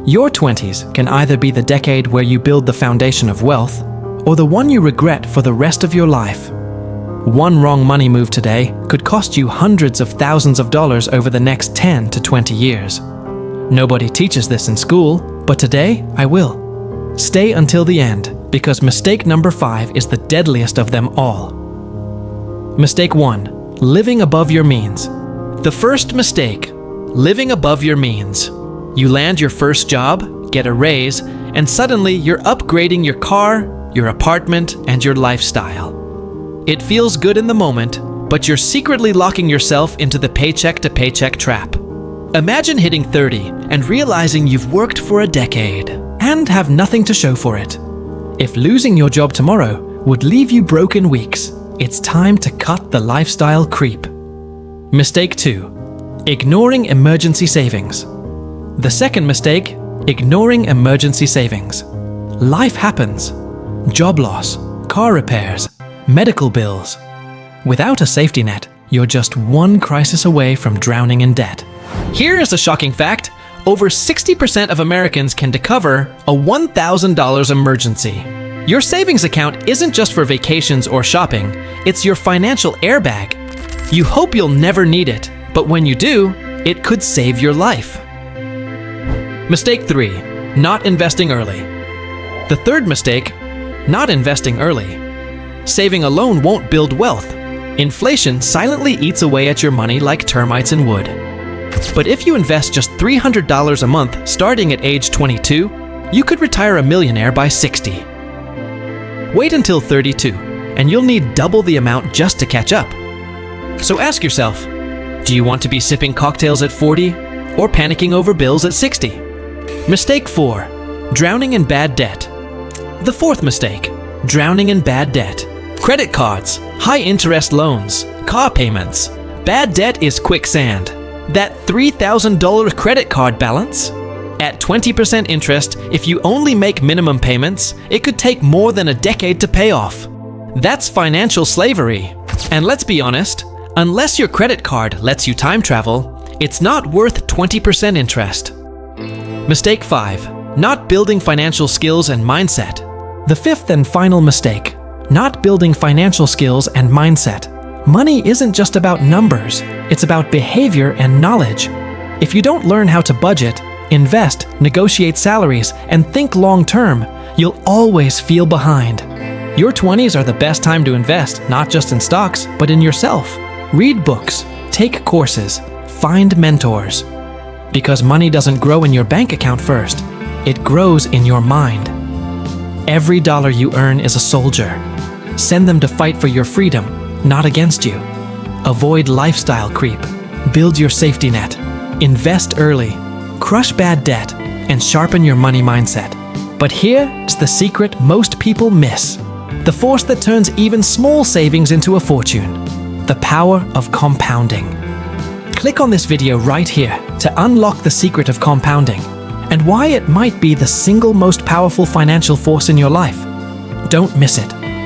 Your 20s can either be the decade where you build the foundation of wealth, or the one you regret for the rest of your life. One wrong money move today could cost you hundreds of thousands of dollars over the next 10 to 20 years. Nobody teaches this in school, but today I will. Stay until the end, because mistake number 5 is the deadliest of them all. Mistake 1. Living above your means. The first mistake, living above your means. You land your first job, get a raise, and suddenly you're upgrading your car, your apartment, and your lifestyle. It feels good in the moment, but you're secretly locking yourself into the paycheck-to-paycheck trap. Imagine hitting 30 and realizing you've worked for a decade and have nothing to show for it. If losing your job tomorrow would leave you broke in weeks, it's time to cut the lifestyle creep. Mistake 2. Ignoring emergency savings. The second mistake, ignoring emergency savings. Life happens. Job loss, car repairs, medical bills. Without a safety net, you're just one crisis away from drowning in debt. Here is a shocking fact. Over 60% of Americans can cover a $1,000 emergency. Your savings account isn't just for vacations or shopping, it's your financial airbag. You hope you'll never need it, but when you do, it could save your life. Mistake 3. Not investing early. The third mistake, not investing early. Saving alone won't build wealth. Inflation silently eats away at your money like termites in wood. But if you invest just $300 a month starting at age 22, you could retire a millionaire by 60. Wait until 32, and you'll need double the amount just to catch up. So ask yourself, do you want to be sipping cocktails at 40 or panicking over bills at 60? Mistake 4. Drowning in bad debt. The fourth mistake, drowning in bad debt. Credit cards, high-interest loans, car payments. Bad debt is quicksand. That $3,000 credit card balance? At 20% interest, if you only make minimum payments, it could take more than a decade to pay off. That's financial slavery. And let's be honest, unless your credit card lets you time travel, it's not worth 20% interest. Mistake 5. Not building financial skills and mindset. The fifth and final mistake, not building financial skills and mindset. Money isn't just about numbers, it's about behavior and knowledge. If you don't learn how to budget, invest, negotiate salaries, and think long-term, you'll always feel behind. Your 20s are the best time to invest, not just in stocks, but in yourself. Read books, take courses, find mentors. Because money doesn't grow in your bank account first, it grows in your mind. Every dollar you earn is a soldier. Send them to fight for your freedom, not against you. Avoid lifestyle creep. Build your safety net. Invest early. Crush bad debt and sharpen your money mindset. But here's the secret most people miss. The force that turns even small savings into a fortune. The power of compounding. Click on this video right here to unlock the secret of compounding and why it might be the single most powerful financial force in your life. Don't miss it.